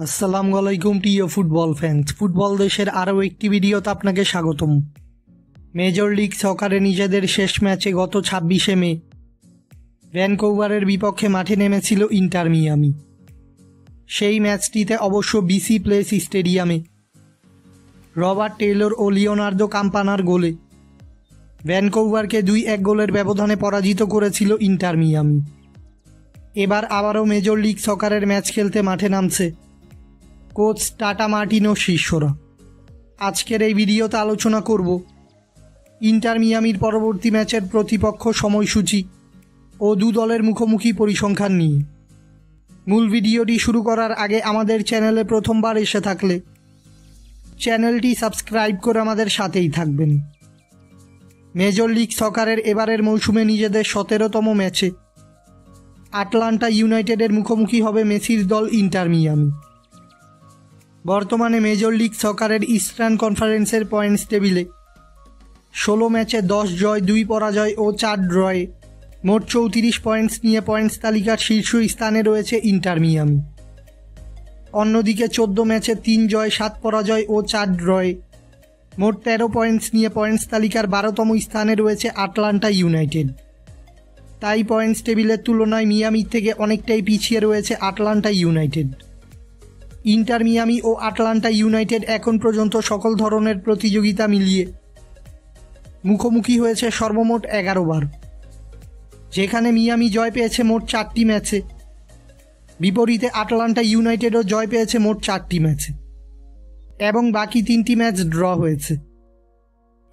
আসসালামু আলাইকুম প্রিয় ফুটবল ফ্যান্স। ফুটবল দেশের আরও একটি ভিডিওতে আপনাকে স্বাগতম। মেজর লিগ সকারে নিজেদের শেষ ম্যাচে গত 26শে মে ভ্যানকুভারের বিপক্ষে মাঠে নেমেছিল ইন্টার মিয়ামি। সেই ম্যাচটিতে অবশ্য বিসি প্লেস স্টেডিয়ামে রবার্ট টেইলর ও লিওনার্দো কাম্পানার গোলে ভ্যানকুভারকে 2-1 গোলের ব্যবধানে পরাজিত করেছিল ইন্টার মিয়ামি। এবার আবারও মেজর লিগ সকারের ম্যাচ খেলতে মাঠে নামছে কোচ টাটা মার্টিনো শিষ্যরা। আজকের এই ভিডিওতে আলোচনা করব ইন্টার মিয়ামির পরবর্তী ম্যাচের প্রতিপক্ষ, সময়সূচি ও দু দলের মুখোমুখি পরিসংখ্যান নিয়ে। মূল ভিডিওটি শুরু করার আগে আমাদের চ্যানেলে প্রথমবার এসে থাকলে চ্যানেলটি সাবস্ক্রাইব করে আমাদের সাথেই থাকবেন। মেজর লিগ সকারের এবারের মৌসুমে নিজেদের 17তম ম্যাচে আটলান্টা ইউনাইটেডের মুখোমুখি হবে মেসির দল ইন্টার মিয়ামি। বর্তমানে মেজর লিগ সকারের ইস্টার্ন কনফারেন্সের পয়েন্টস টেবিলে 16 ম্যাচে 10 জয়, 2 পরাজয় ও 4 ড্রয়ে মোট 34 পয়েন্টস নিয়ে পয়েন্টস তালিকার শীর্ষ স্থানে রয়েছে ইন্টার মিয়ামি। অন্যদিকে 14 ম্যাচে 3 জয়, 7 পরাজয় ও 4 ড্রয়ে মোট 13 পয়েন্টস নিয়ে পয়েন্টস তালিকার 12তম স্থানে রয়েছে আটলান্টা ইউনাইটেড। তাই পয়েন্টস টেবিলের তুলনায় মিয়ামির থেকে অনেকটাই পিছিয়ে রয়েছে আটলান্টা ইউনাইটেড। ইন্টার মিয়ামি ও আটলান্টা ইউনাইটেড এখন পর্যন্ত সকল ধরনের প্রতিযোগিতা মিলিয়ে মুখোমুখি হয়েছে সর্বমোট 11 বার, যেখানে মিয়ামি জয় পেয়েছে মোট 4টি ম্যাচে, বিপরীতে আটলান্টা ইউনাইটেডও জয় পেয়েছে মোট 4টি ম্যাচে এবং বাকি 3টি ম্যাচ ড্র হয়েছে।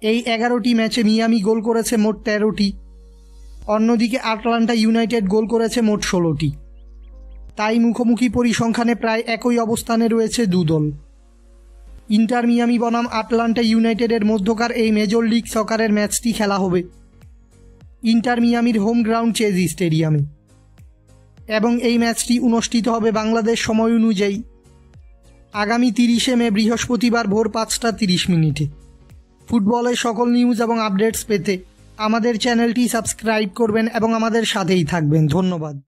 এই 11টি ম্যাচে মিয়ামি গোল করেছে মোট 13টি, অন্যদিকে আটলান্টা ইউনাইটেড গোল করেছে মোট 16টি। তাই মুখোমুখি পরিসংখ্যানে প্রায় একই অবস্থানে রয়েছে দু দল। ইন্টার মিয়ামি বনাম আটলান্টা ইউনাইটেডের মধ্যকার এই মেজর লিগ সকারের ম্যাচটি খেলা হবে ইন্টার মিয়ামির হোম গ্রাউন্ড চেজ স্টেডিয়ামে এবং এই ম্যাচটি অনুষ্ঠিত হবে বাংলাদেশ সময় অনুযায়ী আগামী 30শে মে বৃহস্পতিবার ভোর 5:30। ফুটবলের সকল নিউজ এবং আপডেটস পেতে আমাদের চ্যানেলটি সাবস্ক্রাইব করবেন এবং আমাদের সাথেই থাকবেন। ধন্যবাদ।